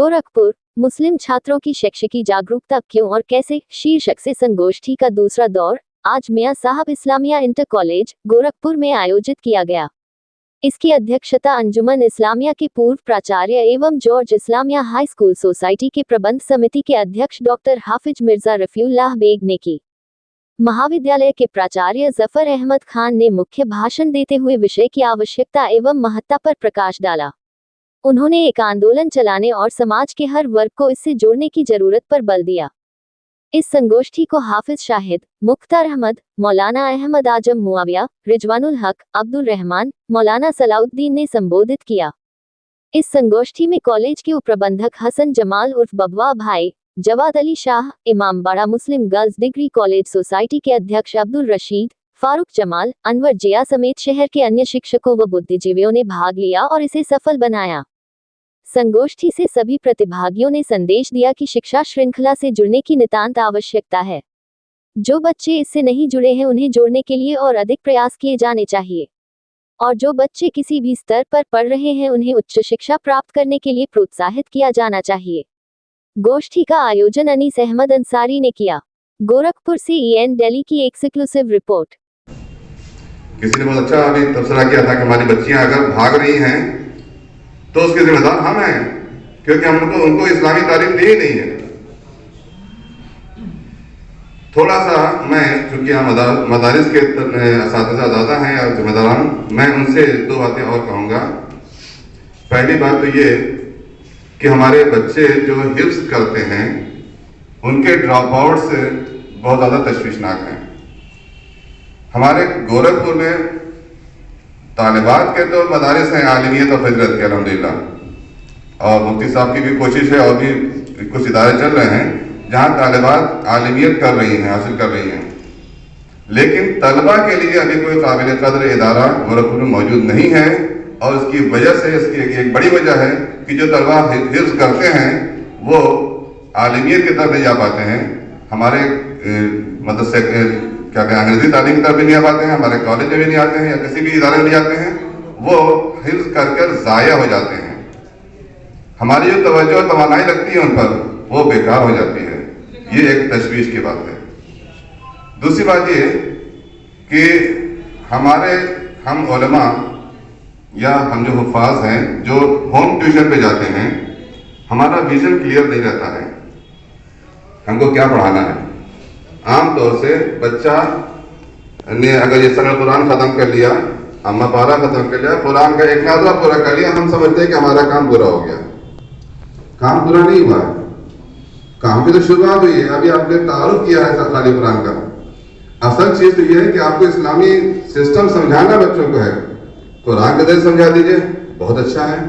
गोरखपुर मुस्लिम छात्रों की शैक्षिकी जागरूकता क्यों और कैसे शीर्षक से संगोष्ठी का दूसरा दौर आज मियां साहब इस्लामिया इंटर कॉलेज गोरखपुर में आयोजित किया गया। इसकी अध्यक्षता अंजुमन इस्लामिया के पूर्व प्राचार्य एवं George Islamia high school society के प्रबंध समिति के अध्यक्ष डॉक्टर हाफिज मिर्जा रफीउल्लाह बेग ने की। महाविद्यालय के प्राचार्य जफर अहमद खान ने मुख्य भाषण देते हुए विषय की आवश्यकता एवं महत्ता पर प्रकाश डाला। उन्होंने एक आंदोलन चलाने और समाज के हर वर्ग को इससे जोड़ने की जरूरत पर बल दिया। इस संगोष्ठी को हाफिज शाहिद, मुख्तार अहमद, मौलाना अहमद आजम मुआविया, रिजवानुल हक, अब्दुल रहमान, मौलाना सलाउद्दीन ने संबोधित किया। इस संगोष्ठी में कॉलेज के उपप्रबंधक हसन जमाल उर्फ बबवा भाई, Jawad Ali Shah, Imambara Muslim girls degree college society के अध्यक्ष अब्दुल रशीद, फारूक जमाल, अनवर जिया समेत शहर के अन्य शिक्षकों व बुद्धिजीवियों ने भाग लिया और इसे सफल बनाया। संगोष्ठी से सभी प्रतिभागियों ने संदेश दिया कि शिक्षा श्रृंखला से जुड़ने की नितांत आवश्यकता है। जो बच्चे इससे नहीं जुड़े हैं उन्हें जोड़ने के लिए और अधिक प्रयास किए जाने चाहिए, और जो बच्चे किसी भी स्तर पर पढ़ रहे हैं उन्हें उच्च शिक्षा प्राप्त करने के लिए प्रोत्साहित किया जाना चाहिए। गोष्ठी का आयोजन अनीस अहमद अंसारी ने किया। गोरखपुर से EN दिल्ली की एक्सक्लूसिव रिपोर्ट। किसी ने बहुत अच्छा अभी तबसरा किया था कि हमारी बच्चियां अगर भाग रही हैं तो उसके जिम्मेदार हम हैं, क्योंकि हम उनको इस्लामी तालीम दी ही नहीं है। थोड़ा सा मैं, चूंकि हम मदारिस के असातिज़ा ज़्यादा हैं या जिम्मेदारान, मैं उनसे दो बातें और कहूँगा। पहली बात तो ये कि हमारे बच्चे जो हिफ्ज़ करते हैं उनके ड्रॉप आउट से बहुत ज़्यादा तशवीशनाक हैं। हमारे गोरखपुर में तालिबात के तो मदारिस हैं आलिमियत और फिजरत के अल्हम्दुलिल्लाह, और मुफ्ती साहब की भी कोशिश है और भी कुछ इदारे चल रहे हैं जहां तालिबात आलिमियत कर रही हैं, हासिल कर रही हैं। लेकिन तलबा के लिए अभी कोई काबिल कदर इदारा गोरखपुर में मौजूद नहीं है, और इसकी वजह से, इसकी एक बड़ी वजह है कि जो तलबा हिफ्ज़ करते हैं वो आलिमियत की तरफ नहीं जा पाते हैं। हमारे मदरसे क्या कहें, अंग्रेजी तालीम की तरफ भी नहीं आ पाते हैं, हमारे कॉलेज में भी नहीं आते हैं या किसी भी इदारे में नहीं आते हैं, वो हिफ्ज़ कर ज़ाया हो जाते हैं। हमारी जो तवज्जो और तवानाई लगती है उन पर वो बेकार हो जाती है। ये एक तशवीश की बात है। दूसरी बात ये कि हम उलमा या हम जो हुफ़ाज़ हैं जो होम ट्यूशन पे जाते हैं, हमारा विजन क्लियर नहीं रहता है हमको क्या पढ़ाना है। आम तौर से बच्चा ने अगर ये सरल कुरान ख़त्म कर लिया, अम्मा पारा ख़त्म कर लिया, कुरान का एक नाज़रा पूरा कर लिया, हम समझते हैं कि हमारा काम पूरा हो गया। काम पूरा नहीं हुआ है, काम की तो शुरुआत हुई है। अभी आपने तारुफ किया है खाली कुरान का। असल चीज़ तो ये है कि आपको इस्लामी सिस्टम समझाना बच्चों को है। कुरान के जरिए समझा दीजिए, बहुत अच्छा है।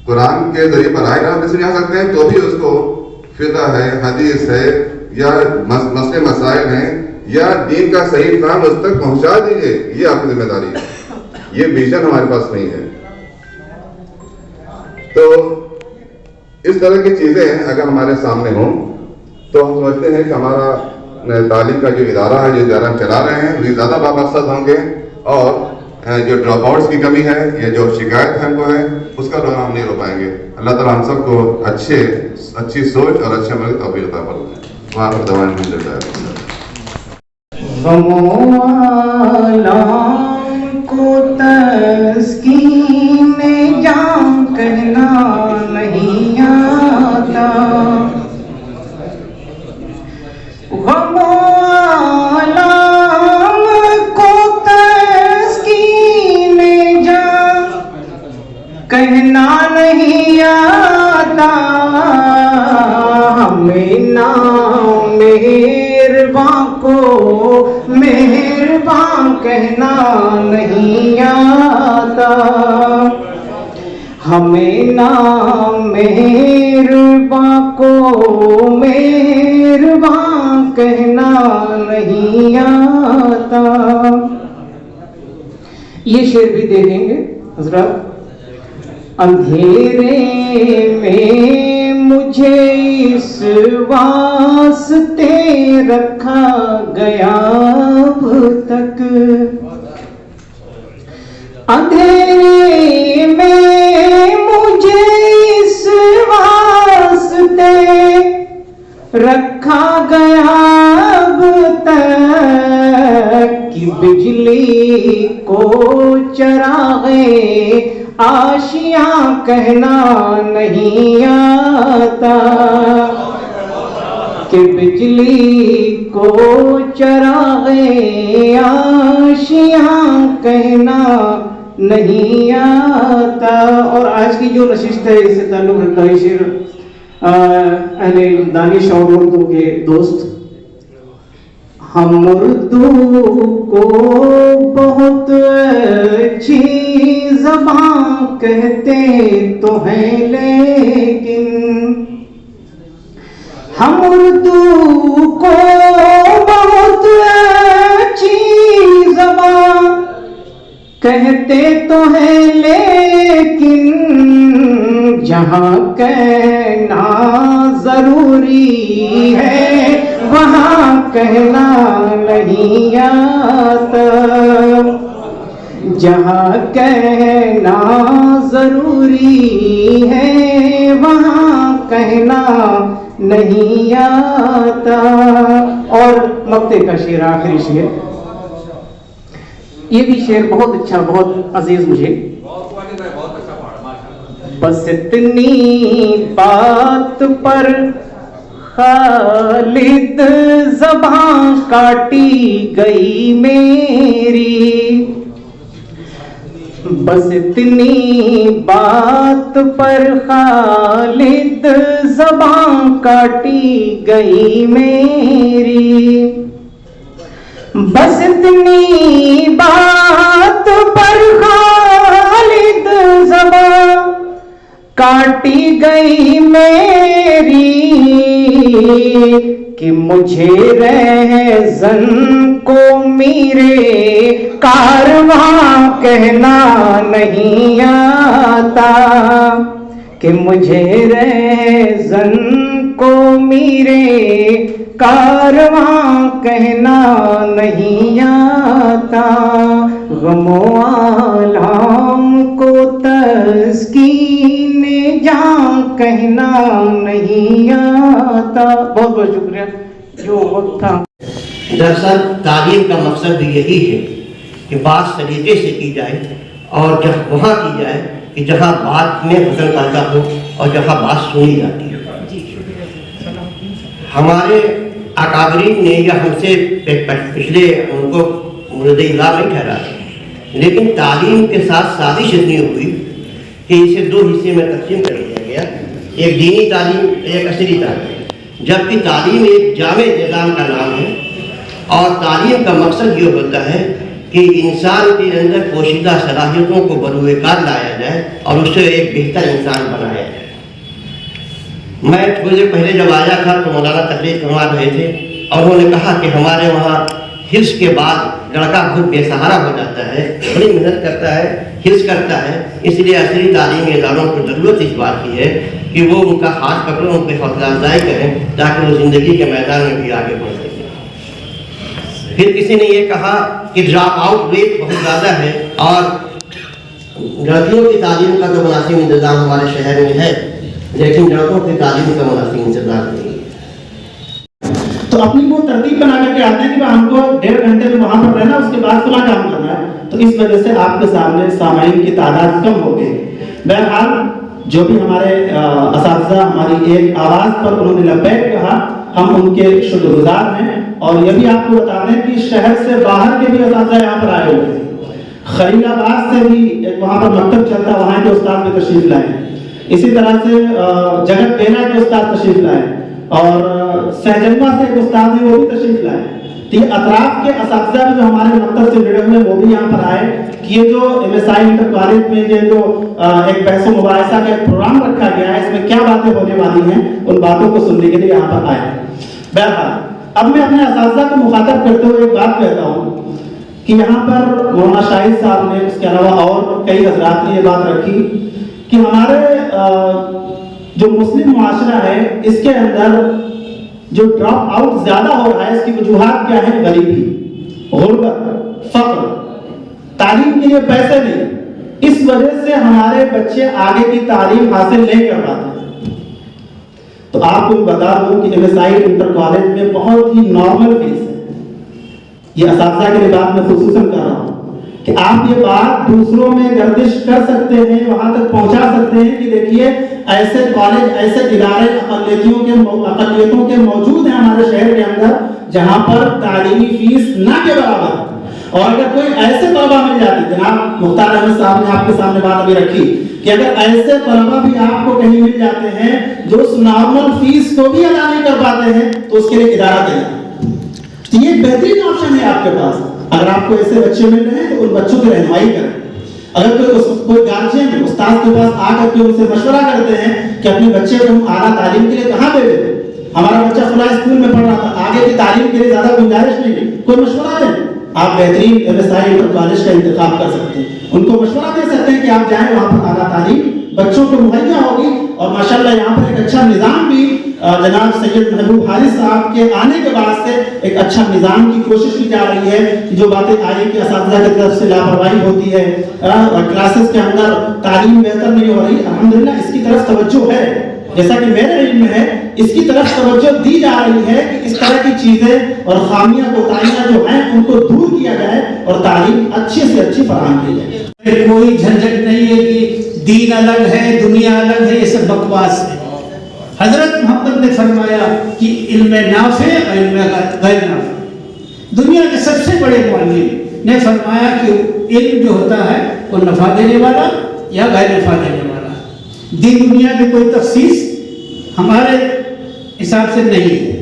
कुरान के जरिए पढ़ाई आप समझा सकते हैं तो भी उसको फिक़्ह है, हदीस है या मसले मसाइल हैं या दीन का सही काम उस तक पहुंचा दीजिए। ये आपकी जिम्मेदारी है। ये विजन हमारे पास नहीं है। तो इस तरह की चीजें अगर हमारे सामने हों तो हम समझते हैं कि हमारा तालीम का जो इदारा है, जो इदारा हम चला रहे हैं, वो ज़्यादा बामकसद होंगे, और जो ड्रॉप आउट्स की कमी है या जो शिकायत हमको है उसका रोना हम नहीं रो पाएंगे। अल्लाह ताला हम सबको अच्छी सोच और अच्छे अमल की तौफीक अता फरमाए। वहाँ पर दवाएं मिल जाए। को तस्कीन जान कहना नहीं आता, को तस्कीन जान कहना नहीं आता, हमें नाम मेहरबान को मेहरबान कहना नहीं आता, हमें नाम मेहरबान को मेहरबान कहना नहीं आता। ये शेर भी देखेंगे हजरत। अंधेरे में मुझे इस वास्ते रखा गया अब तक, अंधेरे में मुझे इस वास्ते रखा गया अब तक कि बिजली को चरागे आशियां कहना नहीं आता, कि बिजली को चरागे आशियां कहना नहीं आता। और आज की जो नशिस्त है इससे ताल्लुक़ रखता है शेर अहले दानिश और उर्दू के दोस्त। हम उर्दू को बहुत अच्छी ज़बान कहते तो हैं, लेकिन हम उर्दू को बहुत अच्छी ज़बान कहते तो हैं, लेकिन जहाँ कहना ज़रूरी है वहाँ कहना नहीं आता, जहाँ कहना ज़रूरी है वहाँ कहना नहीं आता। और मक्ते का शेर, आखिरी शेर, ये भी शेर बहुत अच्छा, बहुत अजीज मुझे। बस इतनी बात पर खालिद ज़बां काटी गई मेरी, बस इतनी बात पर खालिद ज़बां काटी गई मेरी, बस इतनी बात पर खालिद ज़बां काटी गई मेरी, कि मुझे रहज़न को मेरे कारवां कहना नहीं आता, कि मुझे रहज़न को मेरे कारवां कहना नहीं आता, गमो आलम को तस्कीने जान कहना नहीं आता। बहुत बहुत शुक्रिया, जो वक्त था। दरअसल तालीम का मकसद भी यही है कि बात सलीके से की जाए, और जब वहाँ की जाए कि जहाँ बात में हुस्न पैदा हो और जहाँ बात सुनी जाती है। हमारे अकाबरीन ने या हमसे पिछले उनको मुर्दइला नहीं ठहरा, लेकिन तालीम के साथ साजिश इतनी हुई कि इसे दो हिस्से में तकसीम कर दिया गया, एक दीनी तालीम, एक असली तालीम। जबकि तालीम एक जामे निज़ाम का नाम है, और तालीम का मकसद ये होता है कि इंसान के अंदर पोशीदा सलाहियतों को बरूएकार लाया जाए और उससे एक बेहतर इंसान बनाया जाए। मैं थोड़ी देर पहले जब आया था तो मौलाना तकरीर फरमा रहे थे, और उन्होंने कहा कि हमारे वहाँ हिफ्ज़ के बाद लड़का खुद बेसहारा हो जाता है, बड़ी मेहनत करता है, हिफ्ज़ करता है, इसलिए असली तालीमी इदारों को ज़रूरत इस बात की है कि वो उनका हाथ पकड़ो, उनकी हौसला अफजाई करें ताकि वो ज़िंदगी के मैदान में भी आगे बढ़ सकें। फिर किसी ने ये कहा कि ड्रॉप आउट रेट बहुत ज़्यादा है, और लड़कियों की तालीम का तो मुनासिब इंतज़ाम हमारे शहर में है, लेकिन लड़कों की तालीम का मुनासिब इंतज़ाम नहीं है। तो अपनी वो तरतीब बना करके आते हैं कि हमको 1.5 घंटे में वहाँ पर रहना, उसके बाद फला काम करना है, तो इस वजह से आपके सामने सामाईन की तादाद कम हो गई। बहरहाल जो भी हमारे असातिज़ा हमारी एक आवाज़ पर उन्होंने लब्बैक कहा, हम उनके शुक्रगुजार हैं। और ये भी आपको बता दें कि शहर से बाहर के भी असातिज़ा यहाँ पर आए हुए थे, खलीलाबाद से भी एक वहाँ पर मकतब चलता, वहाँ के उस्ताद भी तशरीफ लाए, इसी तरह से जगत बेला के उस्ताद तशरीफ लाए, और सहजनवा से एक उस्ताद है वो भी तशरीफ लाए। तो ये अतराफ के असातिज़ा भी जो हमारे मकतब से जुड़े हुए वो भी यहाँ पर आए कि ये जो MSI इंटर कॉलेज में ये जो एक बहस मुबाहिसा का एक प्रोग्राम रखा गया है, इसमें क्या बातें होने वाली हैं, उन बातों को सुनने के लिए यहाँ पर आए। बहरहाल अब मैं अपने असातिज़ा को मुखातब करते हुए एक बात कहता हूँ कि यहाँ पर मौलाना शाहिद साहब ने, उसके अलावा और कई हजरात ने ये बात रखी कि हमारे जो मुस्लिम मुआशरा है इसके अंदर जो ड्रॉप आउट ज्यादा हो रहा है, इसकी वजूहात क्या है? गरीबी, गुर्बत, फक्र, तालीम के लिए पैसे नहीं। इस वजह से हमारे बच्चे आगे की तालीम हासिल नहीं कर पाते। تو آپ کو بتا دوں کہ MSI انٹر کالج میں بہت ہی نارمل فیس ہے. یہ اساتذہ کے لیے بات میں خصوصاً کر رہا ہوں کہ آپ یہ بات دوسروں میں گردش کر سکتے ہیں, وہاں تک پہنچا سکتے ہیں کہ دیکھیے ایسے کالج, ایسے ادارے اقلیتوں کے موجود ہیں ہمارے شہر کے اندر جہاں پر تعلیمی فیس نہ کے برابر ہے. اور اگر کوئی ایسے طلبہ مل جاتی, جناب مختار احمد صاحب نے آپ کے سامنے بات ابھی رکھی کہ اگر ایسے طلبہ بھی آپ کو کہیں مل جاتے ہیں جو اس نارمل فیس کو بھی ادا نہیں کر پاتے ہیں, تو اس کے لیے ادارہ تیار. یہ ایک بہترین آپشن ہے آپ کے پاس. اگر آپ کو ایسے بچے مل رہے ہیں تو ان بچوں کی رہنمائی کریں. اگر کوئی گارجین استاد کے پاس آ کر کے ان سے مشورہ کرتے ہیں کہ اپنے بچے کو ہم اعلیٰ تعلیم کے لیے کہاں دے دیں, ہمارا بچہ فلاں اسکول میں پڑھ رہا تھا, آگے کی تعلیم کے لیے زیادہ گنجائش نہیں ہے, کوئی مشورہ دیں. آپ بہترین MSI انٹر کالج کا انتخاب کر سکتے ہیں, ان کو مشورہ دے سکتے ہیں کہ آپ جائیں, وہاں پر اعلیٰ تعلیم بچوں کو مہیا ہوگی. اور ماشاءاللہ یہاں پر ایک اچھا نظام بھی جناب سید محبوب حارث صاحب کے آنے کے بعد سے ایک اچھا نظام کی کوشش کی جا رہی ہے. جو باتیں آئی کہ اساتذہ کی طرف سے لاپرواہی ہوتی ہے, کلاسز کے اندر تعلیم بہتر نہیں ہو رہی, الحمدللہ اس کی طرف توجہ ہے. جیسا کہ میرے علم میں ہے, اس کی طرف توجہ دی جا رہی ہے کہ اس طرح کی چیزیں اور خامیاں کوتاہیاں جو ہیں ان کو دور کیا جائے اور تعلیم اچھی سے اچھی فراہم کی جائے. کوئی جھنجھٹ نہیں ہے کہ دین الگ ہے دنیا الگ ہے, یہ سب بکواس ہے. حضرت محمد نے فرمایا کہ علم نافع اور علم غیر نافع. دنیا کے سب سے بڑے معلم نے فرمایا کہ علم جو ہوتا ہے وہ نفع دینے والا یا غیر نفع دینے والا. دین دنیا کی کوئی تخصیص ہمارے حساب سے نہیں ہے.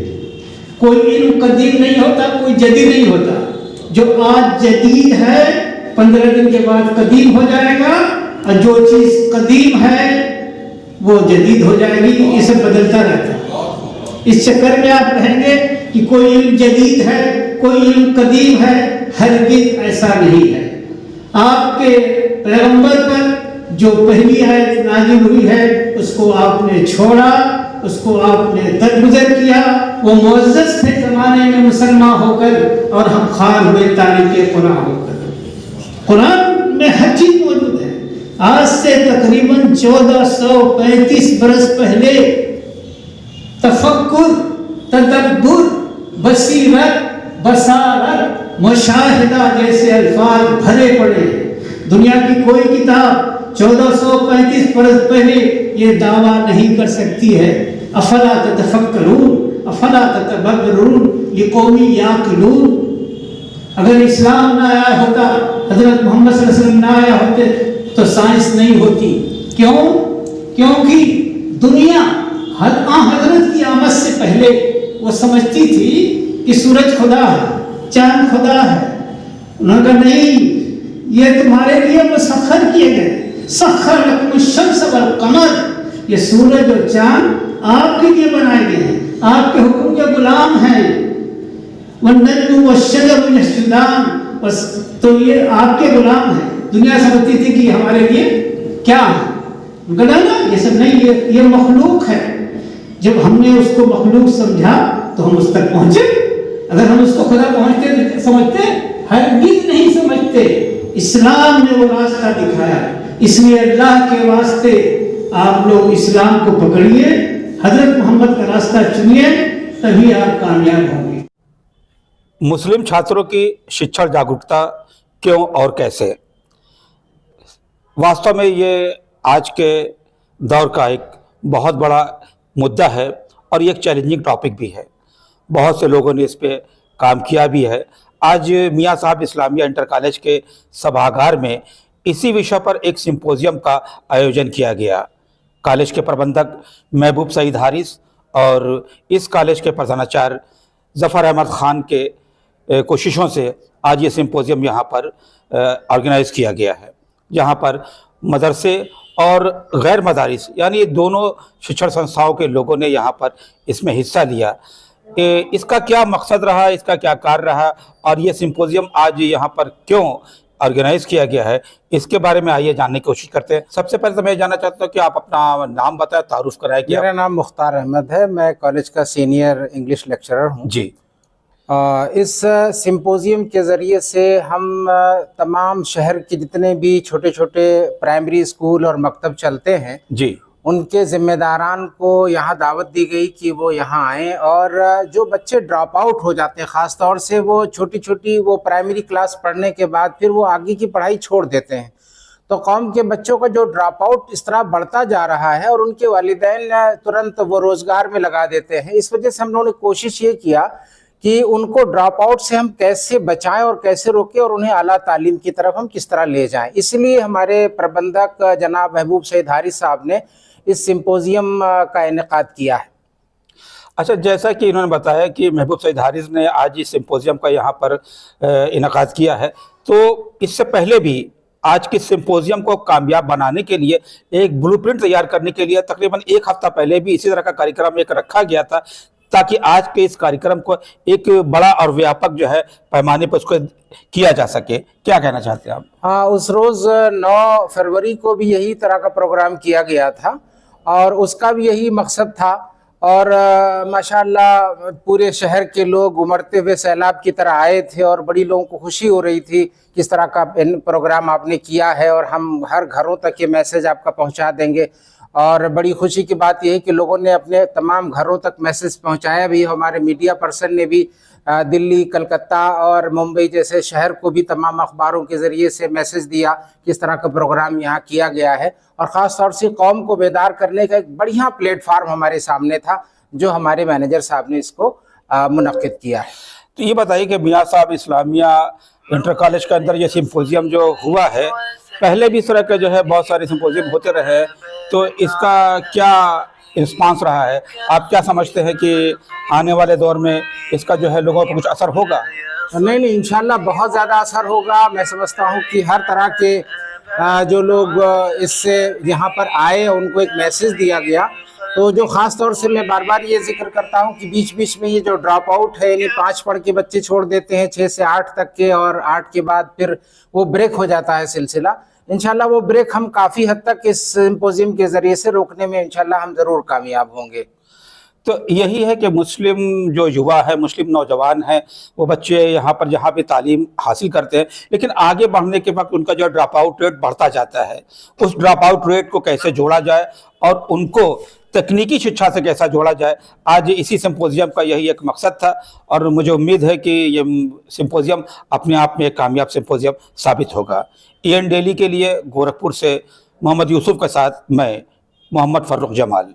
کوئی علم قدیم نہیں ہوتا, کوئی جدید نہیں ہوتا. جو آج جدید ہے 15 دن کے بعد قدیم ہو جائے گا, اور جو چیز قدیم ہے وہ جدید ہو جائے گی. یہ سب بدلتا رہتا ہے. اس چکر میں آپ رہیں گے کہ کوئی علم جدید ہے کوئی علم قدیم ہے, ہرگز ایسا نہیں ہے. آپ کے پیغمبر پر جو پہلی آیت نازل ہوئی ہے اس کو آپ نے چھوڑا, اس کو آپ نے درگزر کیا. وہ معزز تھے زمانے میں مسلمان ہو کر, اور ہم خار ہوئے تاریخ قرآن ہو کر. قرآن میں ہر چیز موجود ہے. آج سے تقریباً 1435 برس پہلے تفکر, تدبر, بصیرت, بصارت, مشاہدہ جیسے الفاظ بھرے پڑے. دنیا کی کوئی کتاب 1435 برس پہلے یہ دعویٰ نہیں کر سکتی ہے. افلا تتفکرون افلا تتبررون لقوم یعقلون. اگر اسلام نہ آیا ہوتا, حضرت محمد صلی اللہ علیہ وسلم نہ آیا ہوتے, تو سائنس نہیں ہوتی. کیوں؟ کیونکہ دنیا حضرت کی آمد سے پہلے وہ سمجھتی تھی کہ سورج خدا ہے, چاند خدا ہے. انہوں نے کہا نہیں, یہ تمہارے لیے مسخر کیے گئے. سخر لکم الشمس والقمر, یہ سورج اور چاند آپ کے لیے بنائے گئے ہیں, آپ کے حکم کے غلام ہیں. والنجم والشجر یسجدان, بس تو یہ آپ کے غلام ہیں. دنیا سمجھتی تھی کہ ہمارے لیے کیا ہے, گنا نا یہ سب نہیں, یہ مخلوق ہے. جب ہم نے اس کو مخلوق سمجھا تو ہم اس تک پہنچے. اگر ہم اس کو خدا پہنچتے سمجھتے, ہرگز نہیں سمجھتے. اسلام نے وہ راستہ دکھایا, اس لیے اللہ کے واسطے آپ لوگ اسلام کو پکڑیے, حضرت محمد کا راستہ چنیے, تبھی آپ کامیاب ہوں گے. مسلم چھاتروں کی शिक्षण जागरूकता क्यों और कैसे? वास्तव में ये आज के दौर का एक बहुत बड़ा मुद्दा है और ये एक चैलेंजिंग टॉपिक भी है. बहुत से लोगों ने इस पे काम किया भी है. आज मियाँ साहब इस्लामिया इंटर कॉलेज के सभागार में इसी विषय पर एक सिंपोजियम का आयोजन किया गया. कॉलेज के प्रबंधक महबूब सईद हारिस और इस कॉलेज के प्रधानाचार्य ज़फ़र अहमद ख़ान के कोशिशों से आज ये सिंपोजियम यहाँ पर ऑर्गेनाइज़ किया गया है, जहाँ पर मदरसे और गैर मदारिस यानी दोनों शिक्षण संस्थाओं के लोगों ने यहाँ पर इसमें हिस्सा लिया. इसका क्या मकसद रहा, इसका क्या कार्य रहा और ये सिंपोजियम आज यहाँ पर क्यों ऑर्गेनाइज किया गया है, इसके बारे में आइए जानने की कोशिश करते हैं. सबसे पहले तो मैं जानना चाहता हूँ कि आप अपना नाम बताएं, तारुफ कराएं. कि मेरा नाम मुख्तार अहमद है, मैं कॉलेज का सीनियर इंग्लिश लेक्चरर हूँ जी. इस सिंपोजियम के ज़रिए से हम तमाम शहर के जितने भी छोटे छोटे प्राइमरी स्कूल और मकतब चलते हैं जी, उनके ज़िम्मेदारान को यहाँ दावत दी गई कि वो यहाँ आएँ, और जो बच्चे ड्रॉप आउट हो जाते हैं, ख़ास तौर से वो छोटी छोटी वो प्राइमरी क्लास पढ़ने के बाद फिर वो आगे की पढ़ाई छोड़ देते हैं, तो कौम के बच्चों का जो ड्रॉप आउट इस तरह बढ़ता जा रहा है और उनके वालिदैन तुरंत वो रोज़गार में लगा देते हैं। इस वजह से हम लोगों ने कोशिश ये किया कि उनको ड्रॉप आउट से हम कैसे बचाएं और कैसे रोकें और उन्हें आला तालीम की तरफ हम किस तरह ले जाएं। इसलिए हमारे प्रबंधक जनाब महबूब सईद हारिस साहब ने इस सिंपोजियम का इनेकाद किया है। अच्छा, जैसा कि इन्होंने बताया कि महबूब सईद हारिस ने आज इस सिंपोजियम का यहाँ पर इनेकाद किया है, तो इससे पहले भी आज के सिंपोजियम को कामयाब बनाने के लिए एक ब्लूप्रिंट तैयार करने के लिए तकरीबन एक हफ्ता पहले भी इसी तरह का कार्यक्रम एक रखा गया था, ताकि आज के इस कार्यक्रम को एक बड़ा और व्यापक जो है पैमाने पर उसको किया जा सके। क्या कहना चाहते हैं आप? हाँ, उस रोज़ 9 फरवरी को भी यही तरह का प्रोग्राम किया गया था और उसका भी यही मकसद था, और माशाअल्लाह पूरे शहर के लोग उमड़ते हुए सैलाब की तरह आए थे और बड़ी लोगों को खुशी हो रही थी किस तरह का प्रोग्राम आपने किया है, और हम हर घरों तक ये मैसेज आपका पहुंचा देंगे। और बड़ी खुशी की बात यह है कि लोगों ने अपने तमाम घरों तक मैसेज पहुंचाया भी। हमारे मीडिया पर्सन ने भी दिल्ली, कलकत्ता और मुंबई जैसे शहर को भी तमाम अखबारों के ज़रिए से मैसेज दिया किस तरह का प्रोग्राम यहाँ किया गया है, और ख़ास तौर से कौम को बेदार करने का एक बढ़िया प्लेटफार्म हमारे सामने था जो हमारे मैनेजर साहब ने इसको मुनक्किद किया है। तो ये बताइए कि मियाँ साहब इस्लामिया इंटर कॉलेज के अंदर ये सिंपोजियम जो हुआ है, पहले भी इस तरह के जो है बहुत सारे सिंपोजियम होते रहे, तो इसका क्या रिस्पांस रहा है? आप क्या समझते हैं कि आने वाले दौर में इसका जो है लोगों पर कुछ असर होगा? नहीं, इंशाल्लाह बहुत ज़्यादा असर होगा। मैं समझता हूँ कि हर तरह के जो लोग इससे यहाँ पर आए उनको एक मैसेज दिया गया। तो जो ख़ास तौर से मैं बार बार ये जिक्र करता हूँ कि बीच बीच में ये जो ड्रॉप आउट है, यानी 5 पढ़ के बच्चे छोड़ देते हैं 6 से 8 तक के, और 8 के बाद फिर वो ब्रेक हो जाता है सिलसिला, इंशाल्लाह वो ब्रेक हम काफ़ी हद तक इस सिंपोजियम के ज़रिए से रोकने में इंशाल्लाह हम ज़रूर कामयाब होंगे। तो यही है कि मुस्लिम जो युवा है, मुस्लिम नौजवान हैं, वो बच्चे यहाँ पर जहाँ भी तालीम हासिल करते हैं, लेकिन आगे बढ़ने के वक्त उनका जो ड्रॉप आउट रेट बढ़ता जाता है, उस ड्रॉप आउट रेट को कैसे जोड़ा जाए और उनको तकनीकी शिक्षा से कैसा जोड़ा जाए, आज इसी सिंपोजियम का यही एक मकसद था। और मुझे उम्मीद है कि ये सिंपोजियम अपने आप में एक कामयाब सिंपोजियम साबित होगा। EN डेली के लिए गोरखपुर से मोहम्मद यूसुफ के साथ मैं मोहम्मद फर्रुख जमाल।